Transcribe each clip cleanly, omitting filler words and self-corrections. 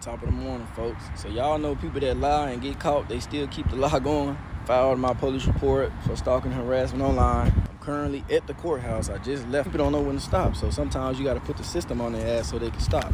Top of the morning, folks. So y'all know people that lie and get caught, they still keep the lie going. Filed my police report for stalking and harassment online. I'm currently at the courthouse. I just left. People don't know when to stop, so sometimes you gotta put the system on their ass so they can stop.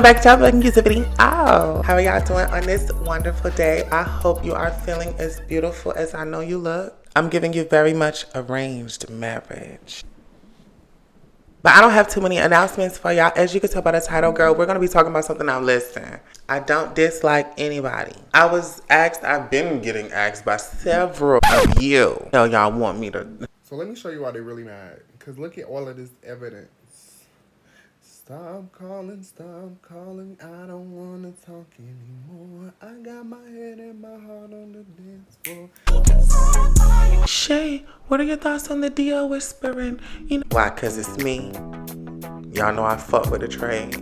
Back to like music video. Oh, how are y'all doing on this wonderful day? I hope you are feeling as beautiful as I know you look. I'm giving you very much arranged marriage. But I don't have too many announcements for y'all. As you can tell by the title, girl, we're going to be talking about something. Now listen, I don't dislike anybody. I've been getting asked by several of you. Tell y'all want me to. So let me show you why they're really mad. Because look at all of this evidence. Stop calling, I don't wanna talk anymore. I got my head and my heart on the dance floor. Shay, what are your thoughts on the DL whispering? You know why? Cause it's me. Y'all know I fuck with the trade.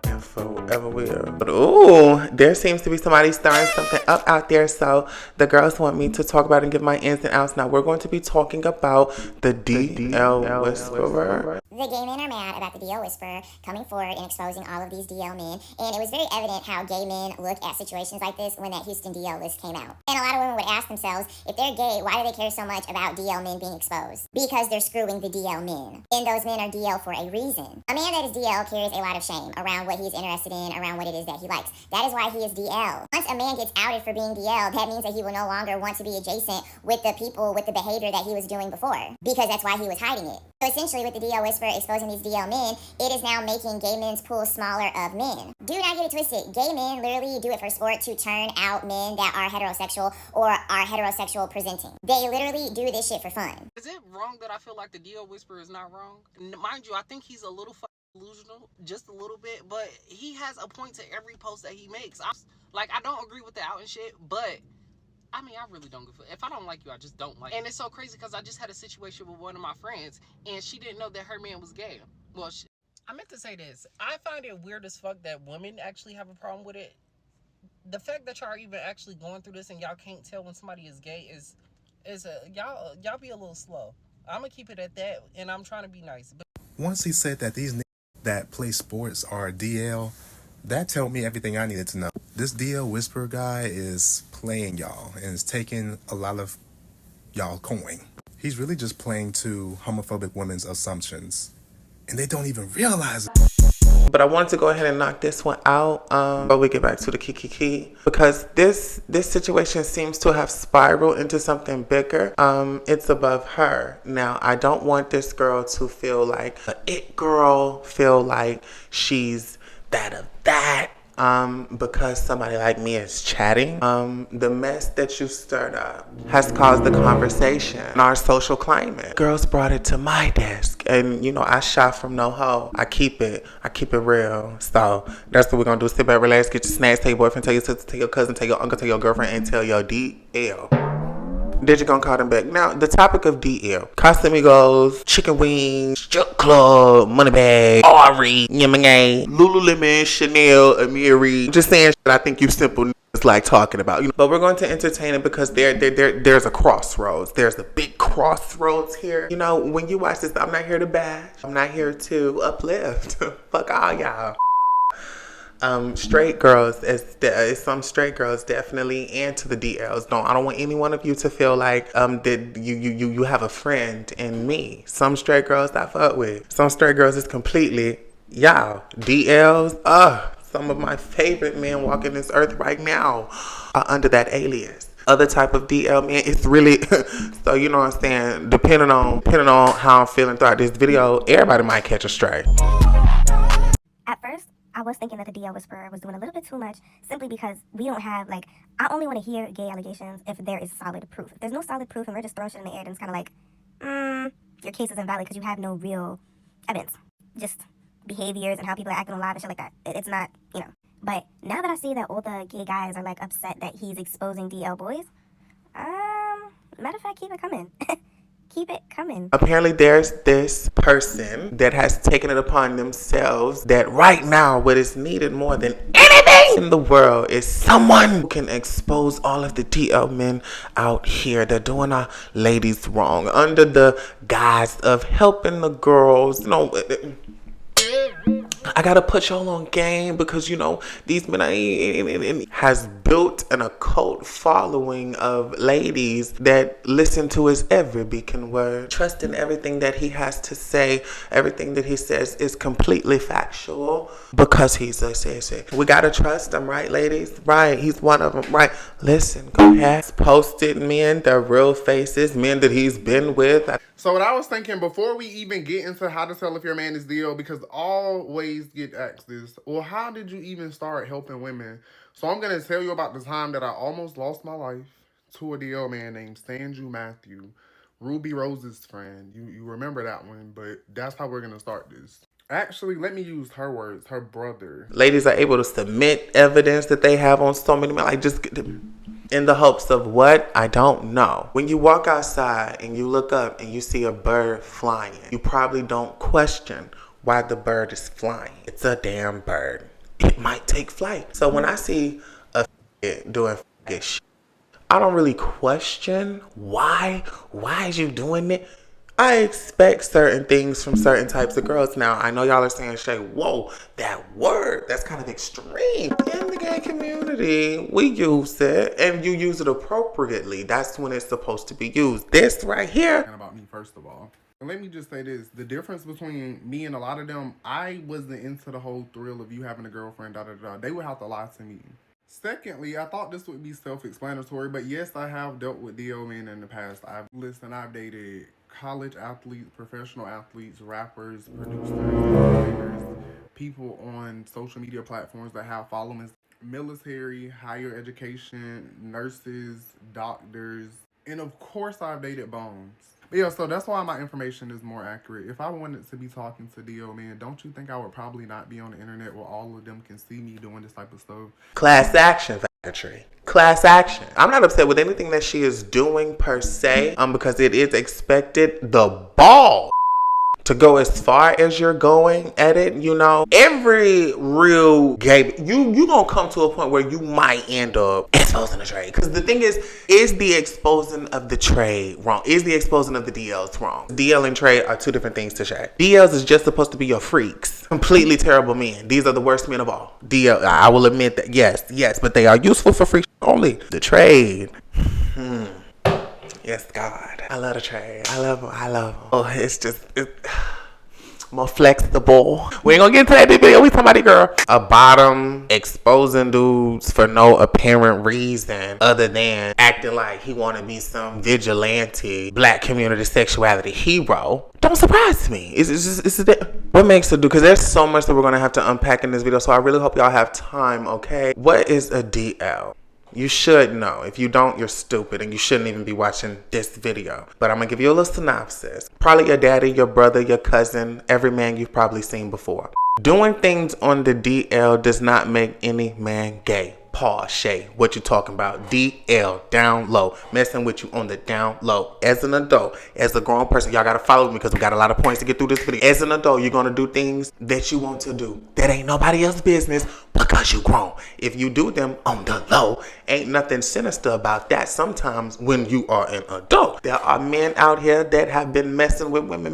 And forever will. But ooh, there seems to be somebody stirring something up out there. So the girls want me to talk about and give my ins and outs. Now we're going to be talking about the DL whisperer. The gay men are mad about the DL whisperer coming forward and exposing all of these DL men, and it was very evident how gay men look at situations like this when that Houston DL list came out. And a lot of women would ask themselves, if they're gay, why do they care so much about DL men being exposed? Because they're screwing the DL men. And those men are DL for a reason. A man that is DL carries a lot of shame around what he's interested in, around what it is that he likes. That is why he is DL. Once a man gets outed for being DL, that means that he will no longer want to be adjacent with the people, with the behavior that he was doing before, because that's why he was hiding it. So essentially, with the DL whisperer exposing these DL men, it is now making gay men's pool smaller of men. Do not get it twisted. Gay men literally do it for sport to turn out men that are heterosexual or are heterosexual presenting. They literally do this shit for fun. Is it wrong that I feel like the DL whisperer is not wrong? Mind you, I think he's a little delusional, just a little bit, but he has a point to every post that he makes. I don't agree with the out and shit, but I mean, I really don't give a fuck. If I don't like you, I just don't like you. And it's so crazy because I just had a situation with one of my friends, and she didn't know that her man was gay. Well, I meant to say this. I find it weird as fuck that women actually have a problem with it. The fact that y'all are even actually going through this and y'all can't tell when somebody is gay y'all be a little slow. I'm gonna keep it at that, and I'm trying to be nice. But once he said that these niggas that play sports are DL, that told me everything I needed to know. This DL whisperer guy is playing y'all and is taking a lot of y'all coin. He's really just playing to homophobic women's assumptions, and they don't even realize it. But I wanted to go ahead and knock this one out before we get back to the key, because this situation seems to have spiraled into something bigger. It's above her. Now, I don't want this girl to feel like an it girl, feel like she's that of that. Because somebody like me is chatting. The mess that you stirred up has caused the conversation in our social climate. Girls brought it to my desk, and you know, I shot from no hoe. I keep it real. So that's what we're gonna do. Sit back, relax, get your snacks, tell your boyfriend, tell your sister, tell your cousin, tell your uncle, tell your girlfriend, and tell your DL. Did you gonna call them back? Now, the topic of DL. Casamigos, chicken wings, strip club, money bag, Ari, Yamangay, Lululemon, Chanel, Amiri. Just saying shit I think you simple niggas like talking about. You know? But we're going to entertain it because there's a crossroads. There's a big crossroads here. You know, when you watch this, I'm not here to bash. I'm not here to uplift. Fuck all y'all. Straight girls, some straight girls definitely, and to the DLs. I don't want any one of you to feel like that you have a friend in me. Some straight girls I fuck with. Some straight girls is completely y'all. DLs, some of my favorite men walking this earth right now are under that alias. Other type of DL man, it's really so you know what I'm saying. Depending on how I'm feeling throughout this video, everybody might catch a stray. At first, I was thinking that the DL whisperer was doing a little bit too much, simply because we don't have, I only want to hear gay allegations if there is solid proof. If there's no solid proof and we're just throwing shit in the air, then it's kind of like, your case is invalid because you have no real evidence. Just behaviors and how people are acting on live and shit like that. It's not, But now that I see that all the gay guys are, upset that he's exposing DL boys, matter of fact, keep it coming. keep it coming. Apparently there's this person that has taken it upon themselves that right now what is needed more than anything in the world is someone who can expose all of the DL men out here. They're doing our ladies wrong under the guise of helping the girls. You know, I gotta put y'all on game because, you know, these men has built an occult following of ladies that listen to his every beacon word, trust in everything that he has to say. Everything that he says is completely factual because he's a sissy. We gotta trust him, right, ladies? Right, he's one of them, right? Listen, go ahead. Posted men, their real faces, men that he's been with. So what I was thinking, before we even get into how to tell if your man is DL, because always get asked this, well, how did you even start helping women? So I'm going to tell you about the time that I almost lost my life to a DL man named Sanju Matthew, Ruby Rose's friend. You remember that one, but that's how we're going to start this. Actually, let me use her words, her brother. Ladies are able to submit evidence that they have on so many men, like just in the hopes of what? I don't know. When you walk outside and you look up and you see a bird flying, you probably don't question why the bird is flying. It's a damn bird. It might take flight. So when I see a doing shit, I don't really question why is you doing it? I expect certain things from certain types of girls. Now, I know y'all are saying, Shay, whoa, that word, that's kind of extreme. In the gay community, we use it, and you use it appropriately. That's when it's supposed to be used. This right here. About me, first of all. And let me just say this. The difference between me and a lot of them, I wasn't into the whole thrill of you having a girlfriend, da-da-da. They would have to lie to me. Secondly, I thought this would be self-explanatory, but yes, I have dealt with DL men in the past. I've dated college athletes, professional athletes, rappers, producers, players, people on social media platforms that have followings, military, higher education, nurses, doctors, and of course I've dated bones. But yeah, so that's why my information is more accurate. If I wanted to be talking to DL man, don't you think I would probably not be on the internet where all of them can see me doing this type of stuff? Class action, faggotry. Class action. I'm not upset with anything that she is doing per se, because it is expected. The ball to go as far as you're going at it, you know. Every real gay, you gonna come to a point where you might end up exposing the trade. Because the thing is the exposing of the trade wrong? Is the exposing of the DLs wrong? DL and trade are two different things to share. DLs is just supposed to be your freaks. Completely terrible men. These are the worst men of all. DL, I will admit that, yes, but they are useful for freaks only. The trade. Yes, God. I love the trade. I love them. Oh, it's more flexible. We ain't gonna get into that big video. We talking about it, girl. A bottom exposing dudes for no apparent reason other than acting like he want to be some vigilante black community sexuality hero. Don't surprise me. What makes it do? Because there's so much that we're gonna have to unpack in this video. So I really hope y'all have time. Okay. What is a DL? You should know. If you don't, you're stupid and you shouldn't even be watching this video. But I'm going to give you a little synopsis. Probably your daddy, your brother, your cousin, every man you've probably seen before. Doing things on the DL does not make any man gay. Paul, Shay, what you talking about? DL, down low. Messing with you on the down low. As an adult, as a grown person, y'all got to follow me because we got a lot of points to get through this video. As an adult, you're going to do things that you want to do. That ain't nobody else's business because you grown. If you do them on the low, ain't nothing sinister about that. Sometimes when you are an adult, there are men out here that have been messing with women.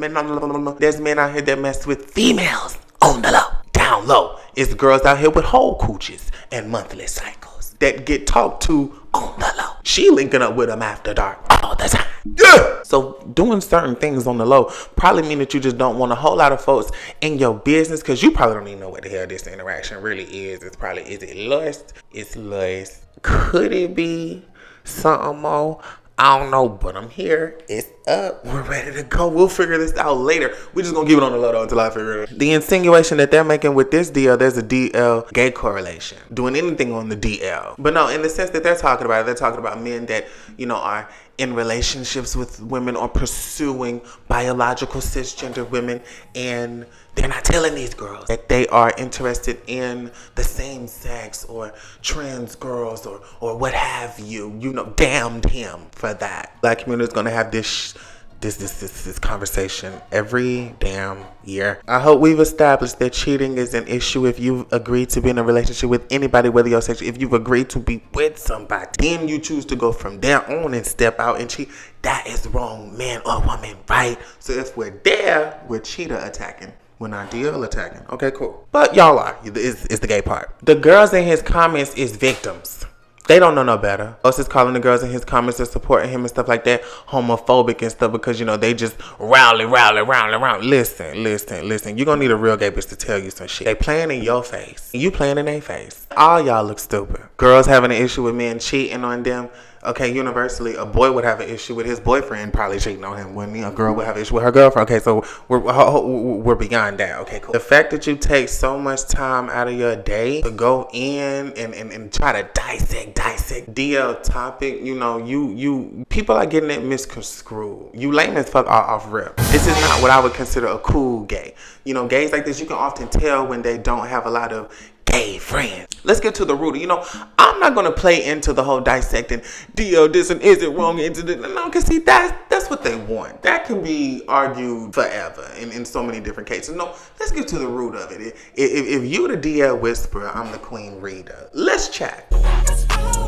There's men out here that mess with females on the low. Down low. It's girls out here with whole cooches and monthly cycles that get talked to on the low. She linking up with them after dark all the time. Yeah. So doing certain things on the low probably mean that you just don't want a whole lot of folks in your business because you probably don't even know what the hell this interaction really is. Is it lust? It's lust. Could it be something more? I don't know, but I'm here. It's up. We're ready to go. We'll figure this out later. We're just going to give it on the low until I figure it out. The insinuation that they're making with this DL, there's a DL gay correlation. Doing anything on the DL. But no, in the sense that they're talking about men that, you know, are in relationships with women or pursuing biological cisgender women, and they're not telling these girls that they are interested in the same sex or trans girls or what have you. You know, damned him for that. Black community is going to have this this conversation every damn year. I hope we've established that cheating is an issue if you've agreed to be in a relationship with anybody, whether you're sexual. If you've agreed to be with somebody, then you choose to go from there on and step out and cheat. That is wrong, man or woman, right? So if we're there, we're cheater attacking. We're not DL attacking. Okay, cool. But y'all are. It's the gay part. The girls in his comments is victims. They don't know no better. Us is calling the girls in his comments and supporting him and stuff like that homophobic and stuff because, you know, they just rowling. Listen. You're going to need a real gay bitch to tell you some shit. They playing in your face. You playing in their face. All y'all look stupid. Girls having an issue with men cheating on them. Okay, universally, a boy would have an issue with his boyfriend probably cheating on him. When a girl would have an issue with her girlfriend. Okay, so we're beyond that. Okay, cool. The fact that you take so much time out of your day to go in and try to dissect DL topic, you know, you people are getting it misconstrued. You lame as fuck off rip. This is not what I would consider a cool gay. You know, gays like this, you can often tell when they don't have a lot of gay friends. Let's get to the root. You know, I'm not going to play into the whole dissecting DL this and is it wrong into the no, because see that's what they want. That can be argued forever in so many different cases. No, let's get to the root of it. If you the DL whisperer, I'm the queen reader. Let's chat.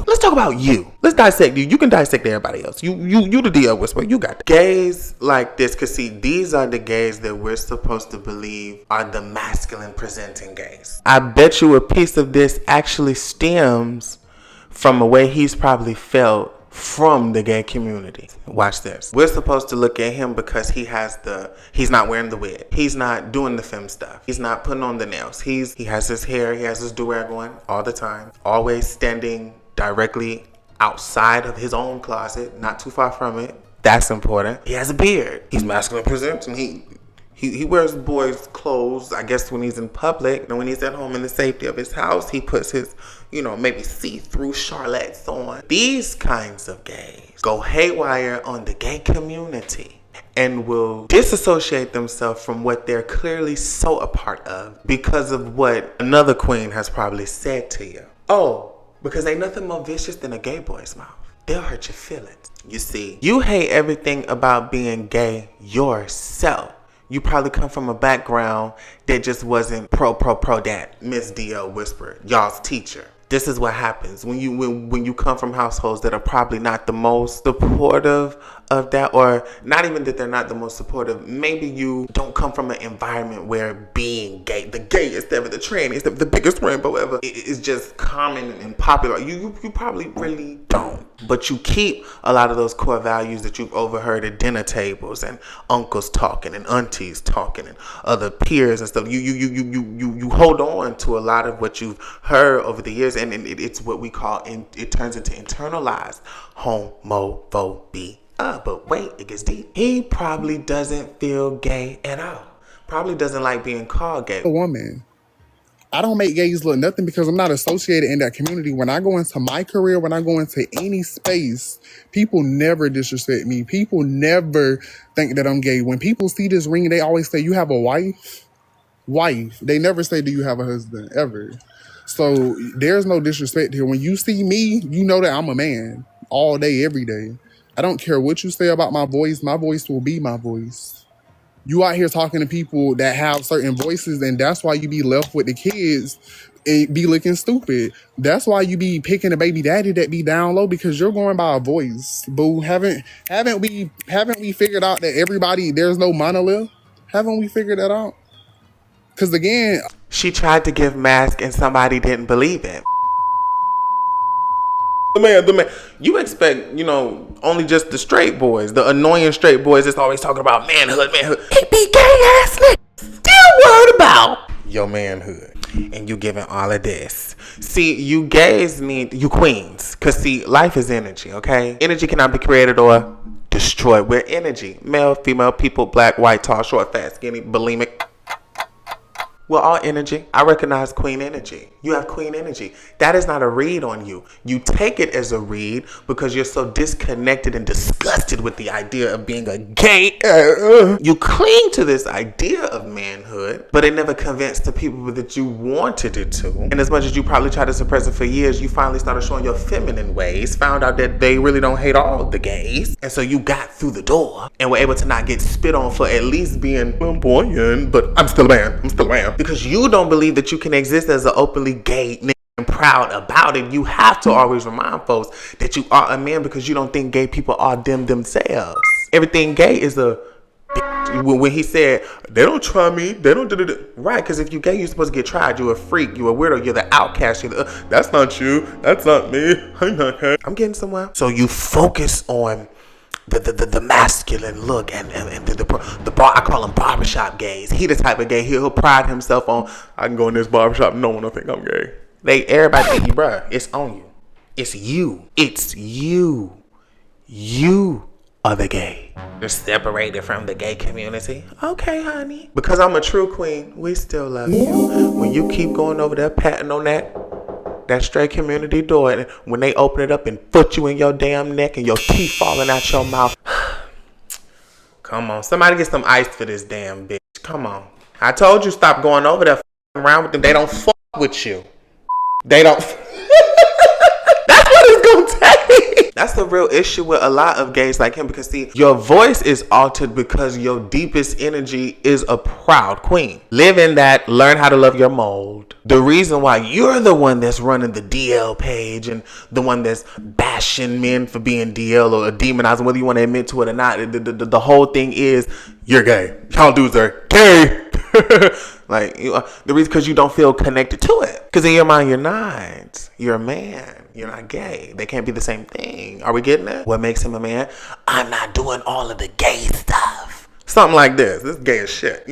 Let's talk about you. Let's dissect you. You can dissect everybody else. You the DL whisperer. You got that. Gays like this, because see, these are the gays that we're supposed to believe are the masculine presenting gays. I bet you a piece of this actually stems from a way he's probably felt from the gay community. Watch this. We're supposed to look at him because he's not wearing the wig. He's not doing the femme stuff. He's not putting on the nails. He has his hair, he has his do-rag on all the time. Always standing directly outside of his own closet, not too far from it. That's important. He has a beard. He's masculine presenting. He wears boys' clothes, I guess, when he's in public. And when he's at home in the safety of his house, he puts his, you know, maybe see-through Charlettes on. These kinds of gays go haywire on the gay community and will disassociate themselves from what they're clearly so a part of because of what another queen has probably said to you. Oh, because ain't nothing more vicious than a gay boy's mouth. They'll hurt your feelings. You see, you hate everything about being gay yourself. You probably come from a background that just wasn't pro that. Miss DL Whisperer, y'all's teacher. This is what happens when you come from households that are probably not the most supportive of that, or not even that they're not the most supportive. Maybe you don't come from an environment where being gay, the gayest ever, the tranniest, the biggest rainbow ever, is just common and popular. You probably really don't. But you keep a lot of those core values that you've overheard at dinner tables and uncles talking and aunties talking and other peers and stuff. You hold on to a lot of what you've heard over the years, and it's what we call, it turns into internalized homophobia. But wait, it gets deep. He probably doesn't feel gay at all. Probably doesn't like being called gay. A woman. I don't make gays look nothing because I'm not associated in that community. When I go into my career, when I go into any space, people never disrespect me. People never think that I'm gay. When people see this ring, they always say, "You have a wife?" Wife. They never say, "Do you have a husband?" Ever. So there's no disrespect here. When you see me, you know that I'm a man all day, every day. I don't care what you say about my voice will be my voice. You out here talking to people that have certain voices, and that's why you be left with the kids and be looking stupid. That's why you be picking a baby daddy that be down low, because you're going by a voice. Boo, haven't we figured out that everybody, there's no monolith? Haven't we figured that out? Because again, she tried to give mask and somebody didn't believe it. The man. You expect, only just the straight boys, the annoying straight boys that's always talking about manhood. It be gay ass niggas still worried about your manhood. And you giving all of this. See, you gays need, you queens, because see, life is energy, okay? Energy cannot be created or destroyed. We're energy. Male, female, people, black, white, tall, short, fat, skinny, bulimic. Well, all energy. I recognize queen energy. You have queen energy. That is not a read on you. You take it as a read because you're so disconnected and disgusted with the idea of being a gay. You cling to this idea of manhood, but it never convinced the people that you wanted it to. And as much as you probably tried to suppress it for years, you finally started showing your feminine ways, found out that they really don't hate all the gays. And so you got through the door and were able to not get spit on for at least being flamboyant, but I'm still a man. I'm still a man. Because you don't believe that you can exist as an openly gay nigga and proud about it. You have to always remind folks that you are a man because you don't think gay people are them themselves. Everything gay is a when he said they don't try me, they don't do right, because if you gay you're supposed to get tried. You're a freak, you're a weirdo, you're the outcast, that's not you, that's not me, I'm getting somewhere. So you focus on the masculine look and the bar, I call them barbershop gays. He the type of gay, he'll pride himself on, I can go in this barbershop, no one will think I'm gay. Everybody think you, bruh, it's on you. It's you. It's you. You are the gay. You're separated from the gay community. Okay, honey. Because I'm a true queen, we still love you. When you keep going over there patting on that straight community door, and when they open it up and foot you in your damn neck and your teeth falling out your mouth. Come on, somebody get some ice for this damn bitch. Come on. I told you stop going over there around with them. They don't fuck with you. They don't. That's what it's gonna take. That's the real issue with a lot of gays like him, because see, your voice is altered because your deepest energy is a proud queen. Live in that, learn how to love your mold. The reason why you're the one that's running the DL page and the one that's bashing men for being DL or demonizing, whether you want to admit to it or not, the whole thing is you're gay. Y'all dudes are gay. Like, the reason, because you don't feel connected to it. Because in your mind, you're not. You're a man. You're not gay. They can't be the same thing. Are we getting it? What makes him a man? I'm not doing all of the gay stuff. Something like this. This is gay as shit.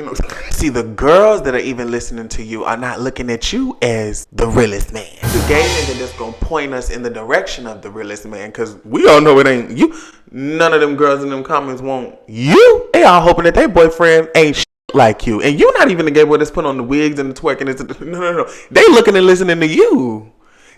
See, the girls that are even listening to you are not looking at you as the realest man. The gay nigga that's gonna point us in the direction of the realest man, because we all know it ain't you. None of them girls in them comments want you. They all hoping that their boyfriend ain't shit like you. And you're not even the gay boy that's put on the wigs and the twerking. No. They looking and listening to you.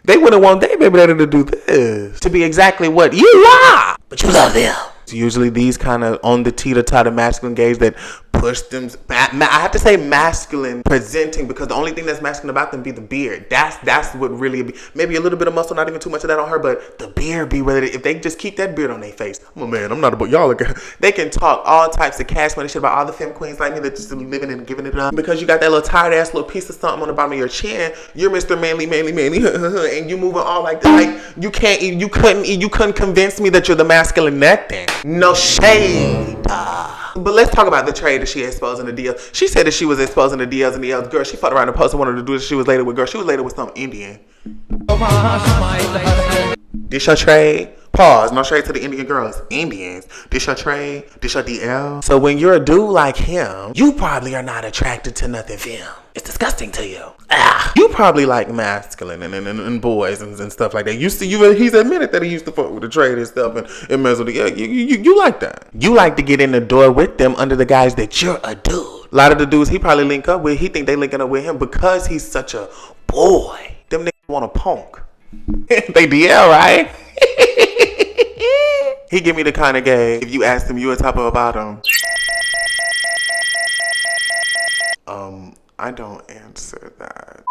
They wouldn't want their baby daddy to do this, to be exactly what you are, but you love them. It's usually these kind of on the teeter-totter masculine gays that push them. I have to say masculine presenting, because the only thing that's masculine about them be the beard. That's what really be. Maybe a little bit of muscle, not even too much of that on her, but the beard be really. If they just keep that beard on their face, I'm a man. I'm not about y'all. They can talk all types of cash money shit about all the femme queens like me that just living and giving it up. Because you got that little tired ass little piece of something on the bottom of your chin, you're Mr. Manly, and you moving all like that. Like you couldn't convince me that you're the masculine neck thing. No shade. But let's talk about the trade that she exposing the DLs. She said that she was exposing the DLs and the Ls. Girl, she fucked around and posted wanted to do this. She was later with girl. She was later with some Indian. This your trade? Pause. No shade to the Indian girls. Indians. This your trade? This your DL? So when you're a dude like him, you probably are not attracted to nothing femme. It's disgusting to you. You probably like masculine and boys and stuff like that. He's admitted that he used to fuck with the trade and stuff and mess with the, you like that. You like to get in the door with them under the guise that you're a dude. A lot of the dudes he probably link up with, he think they linking up with him because he's such a boy. Them niggas want a punk. They DL, right? He give me the kind of gay, if you ask him, you a top or a bottom? I don't answer that.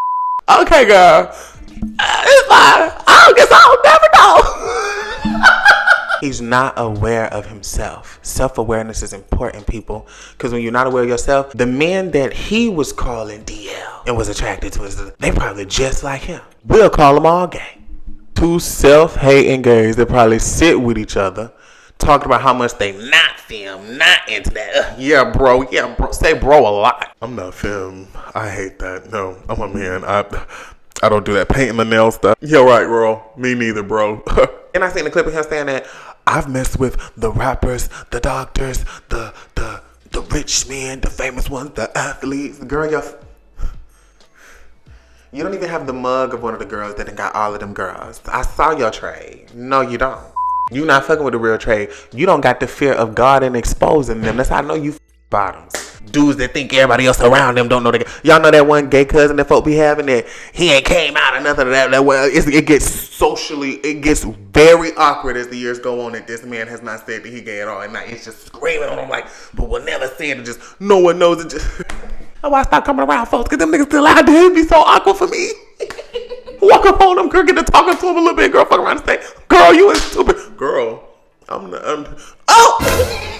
Okay, girl. It's fine. I guess I'll never know. He's not aware of himself. Self-awareness is important, people. Because when you're not aware of yourself, the men that he was calling DL and was attracted to, they probably just like him. We'll call them all gay. Two self-hating gays that probably sit with each other, talking about how much they not femme, not into that. Yeah, bro. Say bro a lot. I'm not femme. I hate that. No, I'm a man. I don't do that painting the nail stuff. Yeah, right, bro. Me neither, bro. And I seen the clip of him saying that I've messed with the rappers, the doctors, the rich men, the famous ones, the athletes. Girl, you don't even have the mug of one of the girls that got all of them girls. I saw your trade. No, you don't. You not fucking with the real trade. You don't got the fear of God and exposing them. That's how I know you bottoms. dudes that think everybody else around them don't know that. Y'all know that one gay cousin that folk be having that he ain't came out or nothing of that. Well, it gets very awkward as the years go on that this man has not said that he gay at all, and now it's just screaming on him like, but we'll never say it. Just no one knows it. Just that's why I start coming around folks, because them niggas still out there. It'd be so awkward for me. Walk up on them, girl, get to talking to him a little bit, girl, fuck around and say, girl, you is stupid. Girl, oh!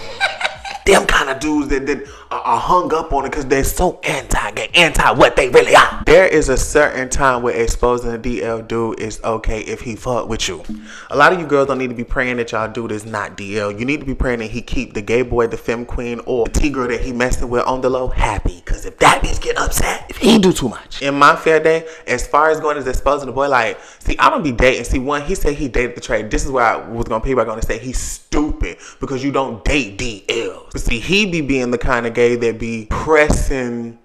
Them kind of dudes that are hung up on it because they're so anti-gay, anti what they really are. There is a certain time where exposing a DL dude is okay if he fuck with you. A lot of you girls don't need to be praying that y'all dude is not DL. You need to be praying that he keep the gay boy, the femme queen, or the T-girl that he messing with on the low happy. Because if that bitch get upset, if he do too much. In my fair day, as far as going as exposing the boy, like, see, I don't be dating. See, one, he said he dated the trade. This is where I was going to piggyback on to say he's stupid because you don't date DLs. But see, he be being the kind of gay that be pressing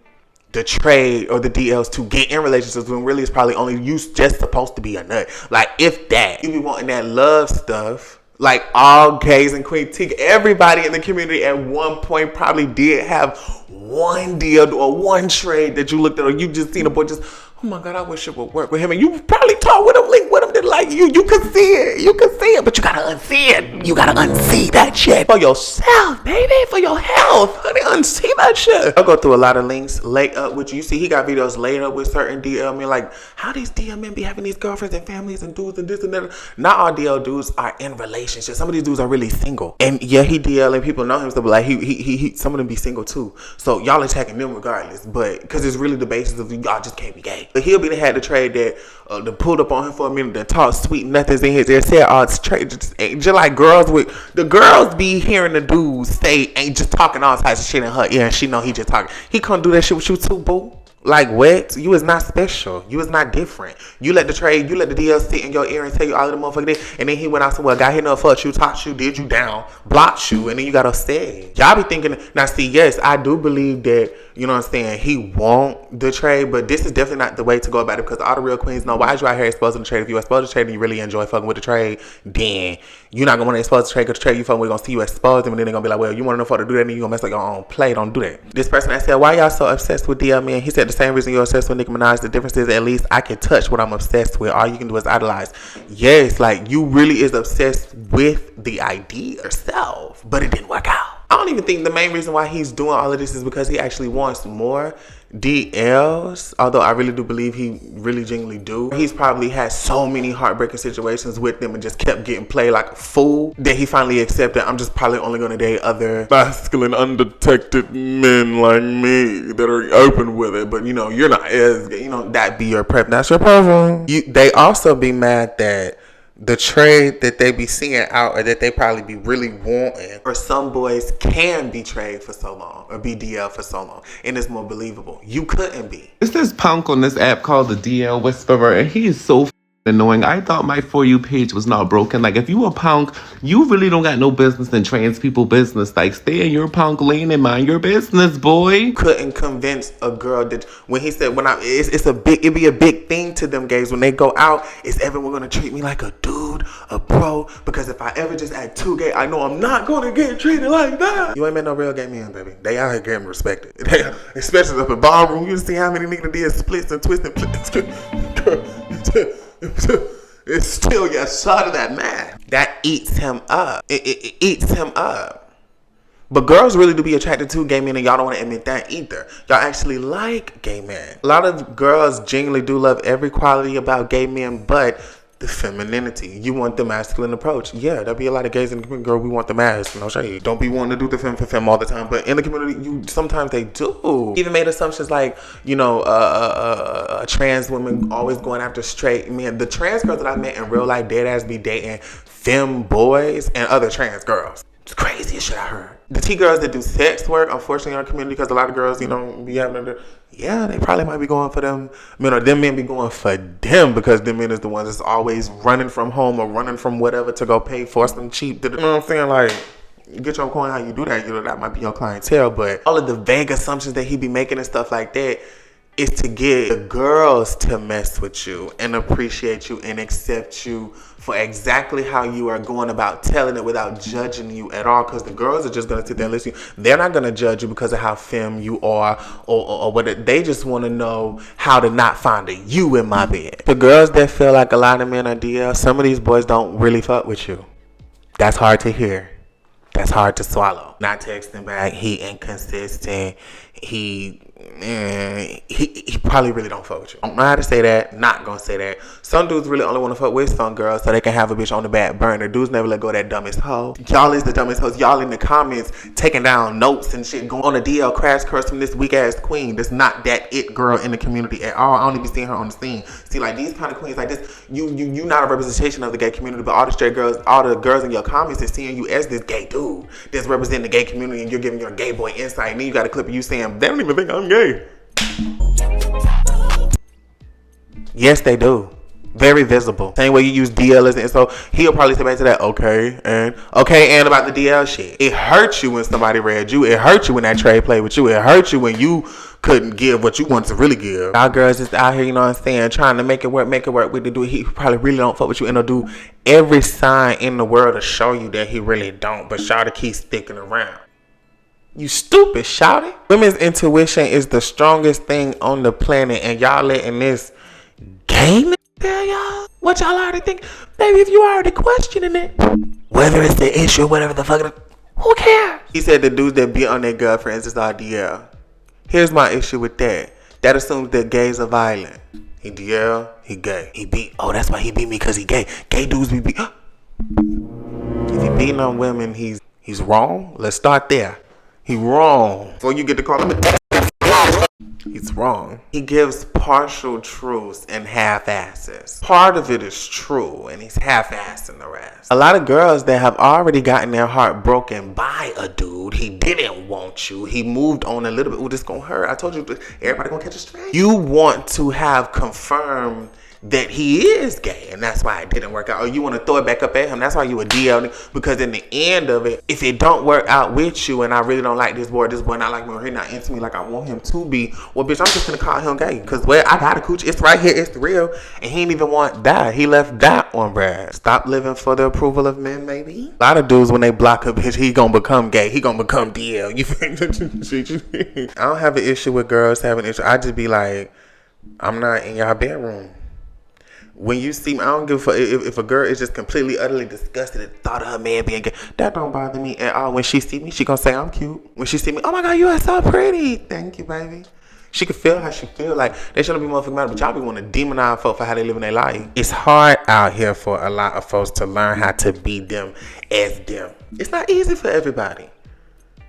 the trade or the DLs to get in relationships when really it's probably only you just supposed to be a nut. Like, if that, you be wanting that love stuff. Like, all gays and Queen T, everybody in the community at one point probably did have one deal or one trade that you looked at, or you just seen a boy just, oh my God, I wish it would work with him. And you probably talked with him, linked with him, did like you could see it. You could see it, but you gotta unsee it. You gotta unsee that shit for yourself, baby, for your health. Honey, unsee that shit. I'll go through a lot of links, lay up with you. You see, he got videos laid up with certain DL men, like, how these DL men be having these girlfriends and families and dudes and this and that. Not all DL dudes are in relationships. Some of these dudes are really single. And yeah, he DL and people know him, so, but like, he some of them be single too. So y'all attacking them regardless, but because it's really the basis of y'all just can't be gay. But he'll be the had the trade that pulled up on him for a minute, that talked sweet nothings in his ear, said all this trade, just like girls with the girls be hearing the dudes say ain't just talking all types of shit in her ear, and she know he just talking. He can't do that shit with you too, boo. Like, what? You is not special. You is not different. You let the DL sit in your ear and tell you all of the motherfucking things. And then he went out and said, well, got here, no fuck you, talked you, did you down, blocked you, and then you got upset. Y'all be thinking, now see, yes, I do believe that, you know what I'm saying, he won't the trade, but this is definitely not the way to go about it, because all the real queens know, why is you out here exposing the trade? If you expose the trade and you really enjoy fucking with the trade, then you're not going to want to expose the trade, because the trade you fucking with going to see you expose them, and then they're going to be like, well, you want to know how to do that, and you're going to mess up your own play. Don't do that. This person that said, why y'all so obsessed with DL men? He said the same reason you're obsessed with Nicki Minaj. The difference is, at least I can touch what I'm obsessed with. All you can do is idolize. Yes, like, you really is obsessed with the idea yourself, but it didn't work out. I don't even think the main reason why he's doing all of this is because he actually wants more DLs, although I really do believe he really genuinely do. He's probably had so many heartbreaking situations with them and just kept getting played like a fool that he finally accepted, I'm just probably only going to date other masculine, undetected men like me that are open with it. But, you know, you're not as, you know, that be your prep. That's your preference. They also be mad that the trade that they be seeing out, or that they probably be really wanting, or some boys can be trade for so long or be DL for so long, and it's more believable. You couldn't be. It's this punk on this app called the DL Whisperer, and he is so annoying. I thought my For You page was not broken. Like, if you a punk, you really don't got no business in trans people business. Like, stay in your punk lane and mind your business, boy. Couldn't convince a girl that when he said, it'd be a big thing to them gays when they go out, is everyone gonna treat me like a dude, a bro? Because if I ever just act too gay, I know I'm not gonna get treated like that. You ain't met no real gay men, baby. They out here getting respected. Especially up in ballroom, you see how many niggas did splits and twists and it's still a shot of that man. That eats him up. It eats him up. But girls really do be attracted to gay men, and y'all don't want to admit that either. Y'all actually like gay men. A lot of girls genuinely do love every quality about gay men, but the femininity. You want the masculine approach. Yeah, there'll be a lot of gays in the community. Girl, we want the mask. No shade. Don't be wanting to do the femme for femme all the time. But in the community, sometimes they do. Even made assumptions like, you know, trans women always going after straight men. The trans girls that I met in real life, dead ass be dating femme boys and other trans girls. It's the craziest shit I heard. The T-girls that do sex work, unfortunately, in our community, because a lot of girls, you know, be having to, yeah, they probably might be going for them men, or them men be going for them, because them men is the ones that's always running from home or running from whatever to go pay for some cheap. You know what I'm saying? Like, get your coin how you do that. You know, that might be your clientele. But all of the vague assumptions that he be making and stuff like that, is to get the girls to mess with you and appreciate you and accept you for exactly how you are going about telling it without judging you at all, because the girls are just going to sit there and listen. They're not going to judge you because of how femme you are or what. They just want to know how to not find a you in my bed. The girls that feel like a lot of men are DL, some of these boys don't really fuck with you. That's hard to hear. That's hard to swallow. Not texting back. He inconsistent. He probably really don't fuck with you. Don't know how to say that. Not gonna say that. Some dudes really only want to fuck with some girls so they can have a bitch on the back burner. Dudes never let go of that dumbest hoe. Y'all is the dumbest hoes. Y'all in the comments taking down notes and shit, going on a DL crash course from this weak ass queen. That's not that it girl in the community at all. I don't even see her on the scene. See, like these kind of queens like this, you not a representation of the gay community, but all the straight girls, all the girls in your comments is seeing you as this gay dude that's representing the gay community, and you're giving your gay boy insight. And then you got a clip of you saying, they don't even think I'm gay. Yes, they do. Very visible. Same way you use DL, and so he'll probably say back to that, okay, and about the DL shit. It hurts you when somebody read you. It hurts you when that trade played with you. It hurts you when you couldn't give what you wanted to really give. Our girls just out here, you know what I'm saying, trying to make it work with the dude. He probably really don't fuck with you, and he'll do every sign in the world to show you that he really don't, but y'all to keep sticking around. You stupid, shouty. Women's intuition is the strongest thing on the planet, and y'all letting this game tell y'all what y'all already think. Baby, if you already questioning it, whether it's the issue or whatever the fuck, who cares? He said the dudes that beat on their girlfriends is DL. Here's my issue with that. That assumes that gays are violent. He DL, he gay. He beat, oh, that's why he beat me, because he gay. Gay dudes be beat. If he beating on women, he's wrong. Let's start there. He wrong. Before you get to call him he's wrong. He gives partial truths and half-asses. Part of it is true, and he's half-assing the rest. A lot of girls that have already gotten their heart broken by a dude, he didn't want you. He moved on a little bit. Ooh, this gonna hurt. I told you, everybody gonna catch a stray. You want to have confirmed that he is gay, and that's why it didn't work out. Or you want to throw it back up at him. That's why you a DL, because in the end of it, if it don't work out with you, and I really don't like this boy not like me, or he not into me like I want him to be, well, bitch, I'm just gonna call him gay, because I got a coochie. It's right here. It's real. And he didn't even want that. He left that on Brad. Stop living for the approval of men, maybe. A lot of dudes, when they block a bitch, he gonna become gay. He gonna become DL. You think? I don't have an issue with girls having an issue. I just be like, I'm not in your bedroom. When you see me, I don't give a fuck if a girl is just completely, utterly disgusted at the thought of her man being gay. That don't bother me at all. When she see me, she gonna say I'm cute. When she see me, oh my God, you are so pretty. Thank you, baby. She can feel how she feel. Like, they shouldn't be motherfucking mad, but y'all be wanting to demonize folks for how they live in their life. It's hard out here for a lot of folks to learn how to be them as them. It's not easy for everybody.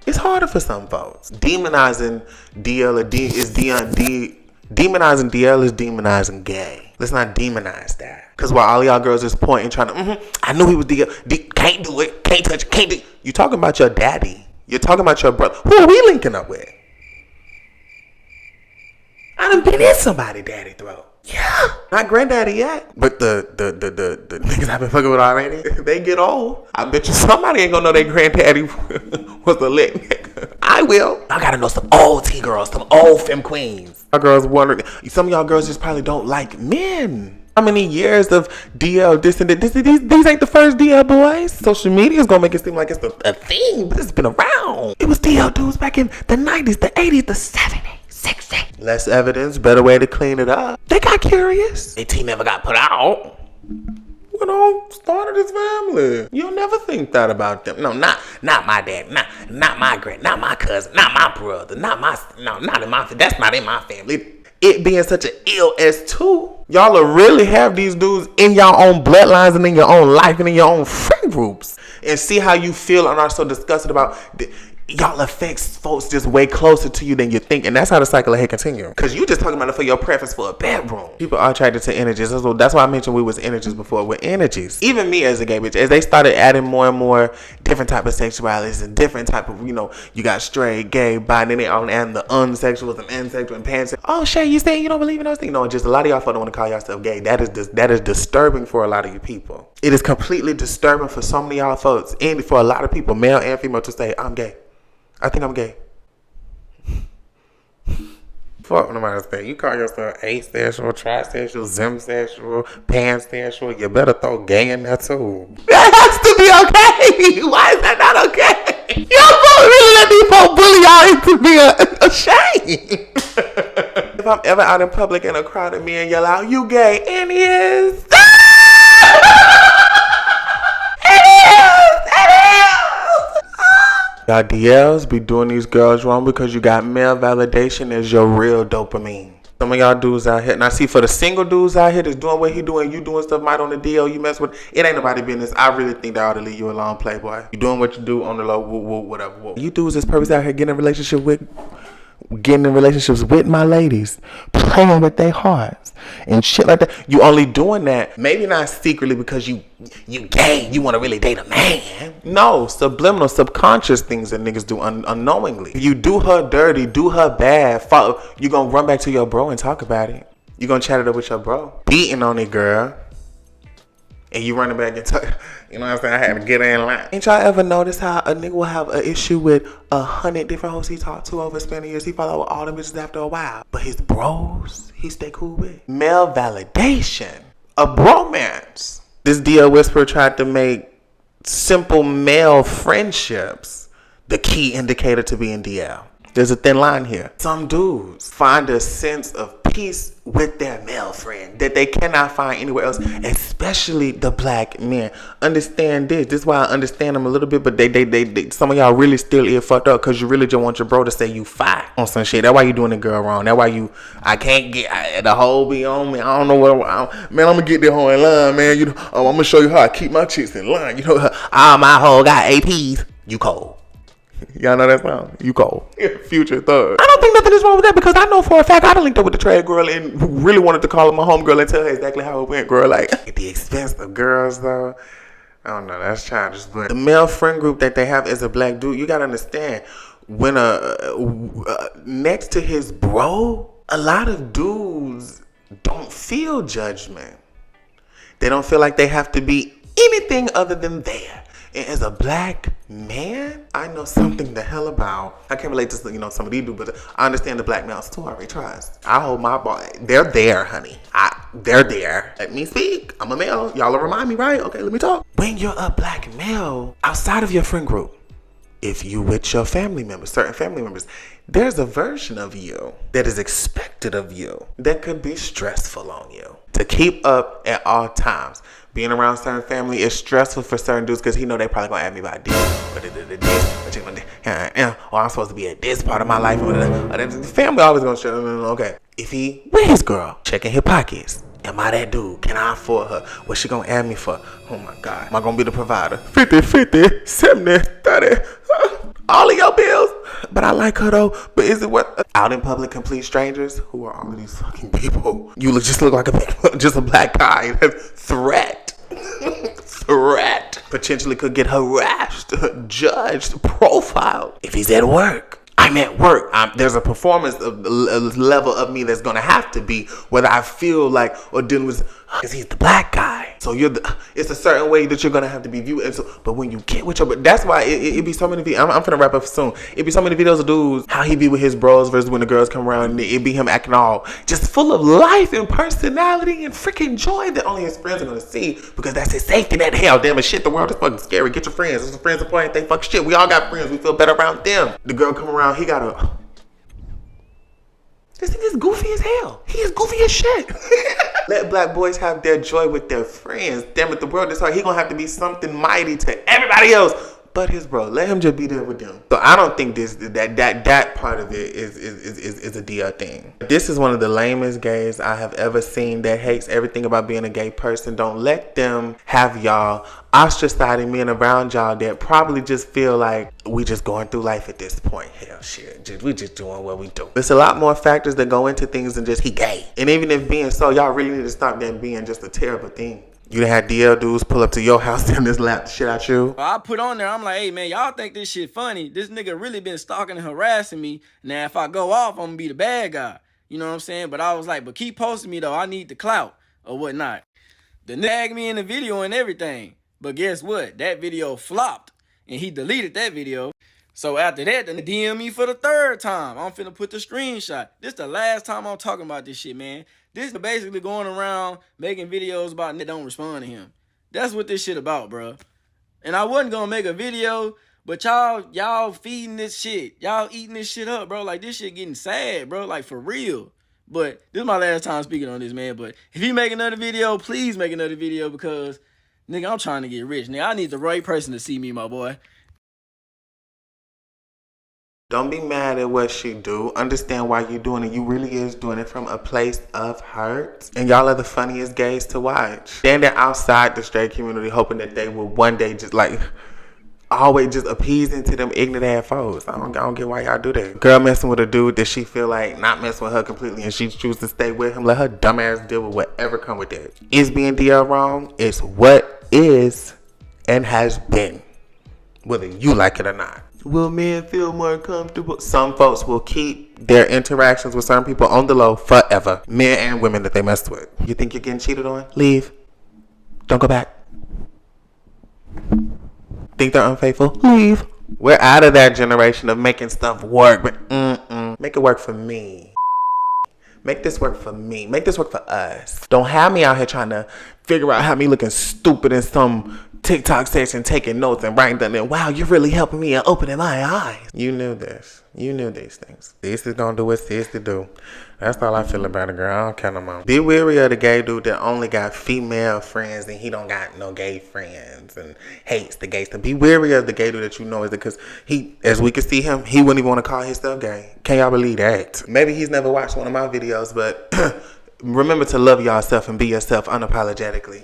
It's harder for some folks. Demonizing DL demonizing DL is demonizing gay. Let's not demonize that. Because while all y'all girls is pointing, trying to, I knew he was DL. Can't do it. Can't touch it. Can't do it. You talking about your daddy. You're talking about your brother. Who are we linking up with? I done been in somebody's daddy throat. Yeah. Not granddaddy yet. But the niggas I've been fucking with already, they get old. I bet you somebody ain't gonna know their granddaddy was a lit nigga. I will. I gotta know some old T-girls, some old femme queens. Our girls wondering, some of y'all girls just probably don't like men. How many years of DL, this and that? These ain't the first DL boys. Social media is gonna make it seem like it's a thing, but it's been around. It was DL dudes back in the 90s, the 80s, the 70s. 60. Less evidence, better way to clean it up. They got curious. Their team never got put out. Went on, started his family. You'll never think that about them. No, not my dad, not my grand, not my cousin, not my brother, not in my family. That's not in my family. It being such an ill S2, y'all will really have these dudes in your own bloodlines and in your own life and in your own friend groups, and see how you feel and are so disgusted about y'all affects folks just way closer to you than you think, and that's how the cycle of hate continue. Because you just talking about it for your preference for a bedroom. People are attracted to energies. That's why I mentioned we was energies before. With energies, even me as a gay bitch, as they started adding more and more different type of sexualities and different type of, you got straight, gay, bi, and then they all add the unsexuals and pansexual and pansexual. Oh Shay, you saying you don't believe in those things? No, just a lot of y'all folks don't want to call yourself gay. That is disturbing for a lot of you people. It is completely disturbing for so many of y'all folks, and for a lot of people, male and female, to say I'm gay. I think I'm gay. Fuck nobody say. You call yourself asexual, trisexual, zimsexual, pansexual. You better throw gay in there too. That has to be okay. Why is that not okay? Y'all really let these folks bully y'all into being ashamed. If I'm ever out in public in a crowd of men yell out, "You gay," and he is. Y'all DLs be doing these girls wrong because you got male validation as your real dopamine. Some of y'all dudes out here, and I see for the single dudes out here that's doing what he doing, you doing stuff might on the DL, you mess with, it ain't nobody business. I really think they ought to leave you alone, playboy. You doing what you do on the low, whatever. You dudes is purpose out here getting in relationships with my ladies, playing with their hearts and shit like that. You only doing that maybe not secretly because you gay, you want to really date a man. No, subliminal, subconscious things that niggas do unknowingly. You do her dirty, do her bad, you gonna run back to your bro and talk about it. You gonna chat it up with your bro, beating on it, girl. And you running back and talk, you know what I'm saying? I had to get in line. Ain't y'all ever noticed how a nigga will have an issue with 100 different hoes he talked to over a span of years? He follow all them bitches after a while. But his bros, he stay cool with. Male validation. A bromance. This DL Whisperer tried to make simple male friendships the key indicator to being DL. There's a thin line here. Some dudes find a sense of peace with their male friend that they cannot find anywhere else, especially the black men. Understand this. This is why I understand them a little bit, but they some of y'all really still is fucked up because you really just want your bro to say you fine on some shit. That's why you doing the girl wrong. That's why I can't get the whole be on me. I don't know man, I'm gonna get this hoe in line, man. You know, I'm gonna show you how I keep my chicks in line. You know, all my hoe got APs. You cold. Y'all know that song? You cold. Future Thug. I don't think nothing is wrong with that because I know for a fact I done linked up with the trade girl and really wanted to call her my homegirl and tell her exactly how it went, girl. Like, at the expense of girls, though. I don't know. That's childish. But the male friend group that they have as a black dude, you gotta understand, when next to his bro, a lot of dudes don't feel judgment. They don't feel like they have to be anything other than there. And as a black man, I know something the hell about. I can't relate to some of these dudes, but I understand the black male story. Trust. I hold my boy. They're there, honey. They're there. Let me speak. I'm a male. Y'all will remind me, right? Okay, let me talk. When you're a black male, outside of your friend group, if you with your family members, certain family members, there's a version of you that is expected of you that could be stressful on you to keep up at all times. Being around certain family is stressful for certain dudes because he know they probably gonna ask me about this, or I'm supposed to be at this part of my life. The family always gonna show. Okay, if he with his girl, checking his pockets. Am I that dude? Can I afford her? What's she gonna add me for? Oh my God. Am I gonna be the provider? 50, 70, 30. All of your bills. But I like her though. But is it what? Out in public, complete strangers? Who are all of these fucking people? You just look like just a black guy. Threat. Threat. Potentially could get harassed, judged, profiled. If he's at work. I'm at work. There's a performance level of me that's gonna have to be whether I feel like or dealing with, because he's the black guy. So it's a certain way that you're gonna have to be viewed. And so, but when you get with but that's why it be so many videos. I'm finna wrap up soon. It be so many videos of dudes how he be with his bros versus when the girls come around. And it be him acting all just full of life and personality and freaking joy that only his friends are gonna see because that's his safety net. Hell, damn it, shit. The world is fucking scary. Get your friends. If the friends are important, they fuck shit. We all got friends. We feel better around them. The girl come around. He got this thing is goofy as hell. He is goofy as shit. Let black boys have their joy with their friends. Damn it, the world is hard. He gonna have to be something mighty to everybody else but his bro. Let him just be there with them. So I don't think that part of it is a DR thing. This is one of the lamest gays I have ever seen that hates everything about being a gay person. Don't let them have y'all ostracizing men around y'all that probably just feel like we just going through life at this point. Hell shit, we just doing what we do. There's a lot more factors that go into things than just he gay. And even if being so, y'all really need to stop that being just a terrible thing. You done had DL dudes pull up to your house and just lap the shit out you. I put on there, I'm like, hey man, y'all think this shit funny? This nigga really been stalking and harassing me. Now if I go off, I'm gonna be the bad guy. You know what I'm saying? But I was like, but keep posting me though. I need the clout or whatnot. The nigga tagged me in the video and everything. But guess what? That video flopped and he deleted that video. So after that, then they DM me for the third time. I'm finna put the screenshot. This the last time I'm talking about this shit, man. This is basically going around making videos about niggas don't respond to him. That's what this shit about, bro. And I wasn't gonna make a video, but y'all feeding this shit. Y'all eating this shit up, bro. Like, this shit getting sad, bro. Like, for real. But this is my last time speaking on this, man. But if you make another video, please make another video because, nigga, I'm trying to get rich. Nigga, I need the right person to see me, my boy. Don't be mad at what she do. Understand why you doing it. You really is doing it from a place of hurt. And y'all are the funniest gays to watch. Standing outside the straight community hoping that they will one day just like always just appeasing to them ignorant ass foes. I don't get why y'all do that. Girl messing with a dude that she feel like not messing with her completely and she choose to stay with him. Let her dumb ass deal with whatever come with that. Is being DL wrong? It's what is and has been. Whether you like it or not. Will men feel more comfortable? Some folks will keep their interactions with certain people on the low forever. Men and women that they mess with. You think you're getting cheated on? Leave. Don't go back. Think they're unfaithful? Leave. We're out of that generation of making stuff work. But make it work for me. Make this work for me. Make this work for us. Don't have me out here trying to figure out how me looking stupid in some TikTok session taking notes and writing them in. Wow, you're really helping me and opening my eyes. You knew this. You knew these things. This is gonna do what sis to do. That's all I feel about it, girl. I don't care no more. Be weary of the gay dude that only got female friends and he don't got no gay friends and hates the gay stuff. Be weary of the gay dude that you know is because he, as we can see him, he wouldn't even want to call himself gay. Can y'all believe that? Maybe he's never watched one of my videos, but remember to love yourself and be yourself unapologetically.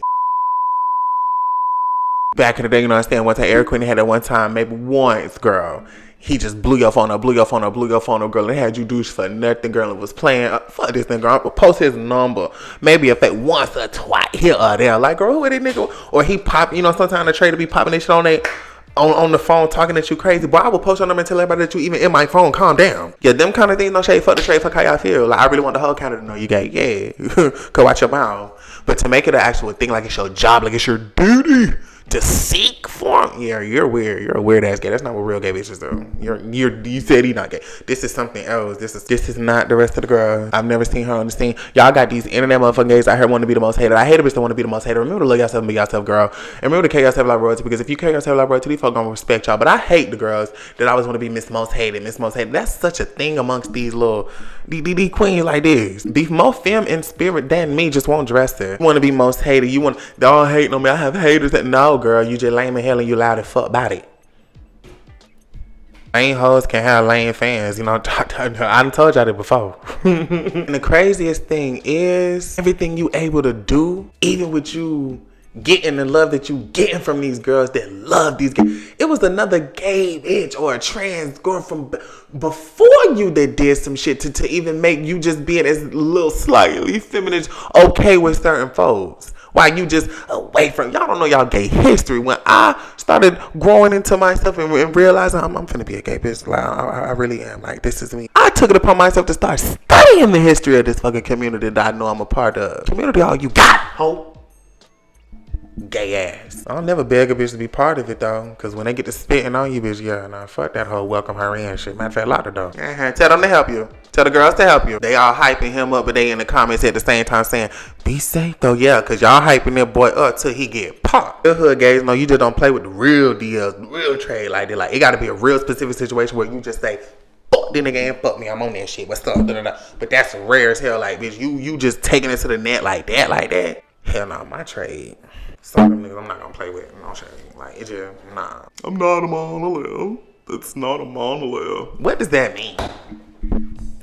Back in the day, you know, I understand one time Eric Quinn had at one time, maybe once, girl. He just blew your phone up, girl, and had you douche for nothing, girl, and was playing. Fuck this thing, girl. I'm gonna post his number. Maybe if it once or twice here or there. Like, girl, who is this nigga? Or he pop, you know, sometimes the trader be popping this shit on the phone talking at you crazy. Boy, I will post your number and tell everybody that you even in my phone. Calm down. Yeah, them kind of things, no shade. Fuck the trade. Fuck how y'all feel. Like, I really want the whole counter to know you gay. Yeah. Go watch your mouth. But to make it an actual thing, like it's your job, like it's your duty to seek for him. Yeah, you're weird. You're a weird ass gay. That's not what real gay bitches do. You said he not gay. This is something else. This is not the rest of the girls. I've never seen her on the scene. Y'all got these internet motherfucking gays out here want to be the most hated. I hate a bitch that want to be the most hated. Remember to love yourself and be yourself, girl. And remember to carry yourself like royalty, because if you carry yourself like royalty, these folks gonna respect y'all. But I hate the girls that always want to be Miss Most Hated, Miss Most Hated. That's such a thing amongst these little these queens like this. Be more femme in spirit than me, just won't dress her. You want to be most hated. You want, they all hating on me. I have haters that, no, girl, you just lame in hell and you loud as fuck about it. Lame hoes can have lame fans, you know. I done told y'all that before. And the craziest thing is everything you able to do, even with you getting the love that you getting from these girls that love these gays. It was another gay bitch or a trans girl from before you that did some shit to even make you just being as little slightly feminine okay with certain folks. Why you just away from, y'all don't know y'all gay history. When I started growing into myself and realizing I'm finna be a gay bitch, like, I really am, like, this is me. I took it upon myself to start studying the history of this fucking community that I know I'm a part of. Community all you got, ho. Gay ass. I'll never beg a bitch to be part of it though, cause when they get to spitting on you, bitch, yeah, nah, fuck that hoe, welcome her in shit. Matter of fact, lock the door. Tell them to help you. Tell the girls to help you. They all hyping him up, but they in the comments at the same time saying, be safe though, yeah, cause y'all hyping that boy up till he get popped. The hood gays know you just don't play with the real deals, the real trade like that. Like, it gotta be a real specific situation where you just say, fuck this nigga and fuck me, I'm on that shit, what's up, da-da-da. But that's rare as hell, like, bitch, you just taking it to the net like that. Hell no, my trade. Some of them niggas I'm not gonna play with. No shit. Like, it just, nah. I'm not a monolith. It's not a monolith. What does that mean?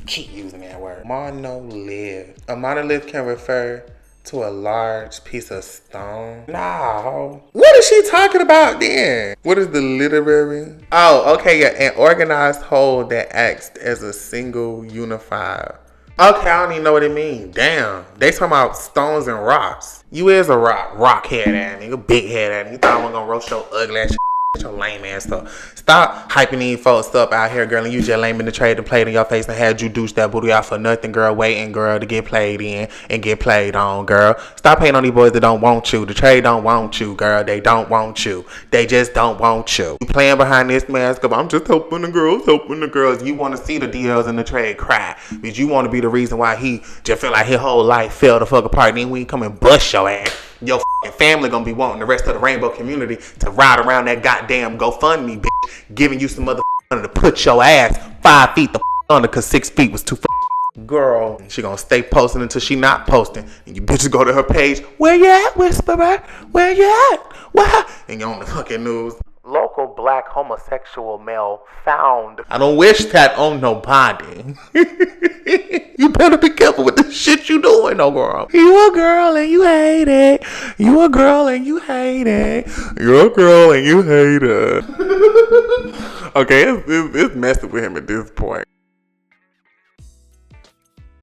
Keep using that word. Monolith. A monolith can refer to a large piece of stone. No. What is she talking about then? What is the literary? Oh, okay, yeah. An organized whole that acts as a single unified. Okay, I don't even know what it means. Damn. They talking about stones and rocks. You is a rock head ass nigga, big head ass nigga. You thought I wasn't gonna roast your ugly ass shit. Your lame ass up. Stop hyping these folks up out here, girl, and you just lame in the trade and played in your face and had you douche that booty out for nothing, girl, waiting, girl, to get played in and get played on, girl. Stop hating on these boys that don't want you. The trade don't want you, girl. They don't want you. They just don't want you. You playing behind this mask of I'm just helping the girls, helping the girls. You want to see the DLs in the trade cry because you want to be the reason why he just feel like his whole life fell the fuck apart. Then we come and bust your ass. Your family gonna be wanting the rest of the rainbow community to ride around that goddamn GoFundMe, bitch, giving you some mother to put your ass 5 feet the under because 6 feet was too girl. She gonna stay posting until she not posting, and you bitches go to her page. Where you at, Whisperer? Where you at? What? And you're on the fucking news. Local black homosexual male found. I don't wish that on nobody. You better be careful with the shit you doing, no girl. You a girl and you hate it. You a girl and you hate it. You a girl and you hate it. Okay, it's messing with him at this point.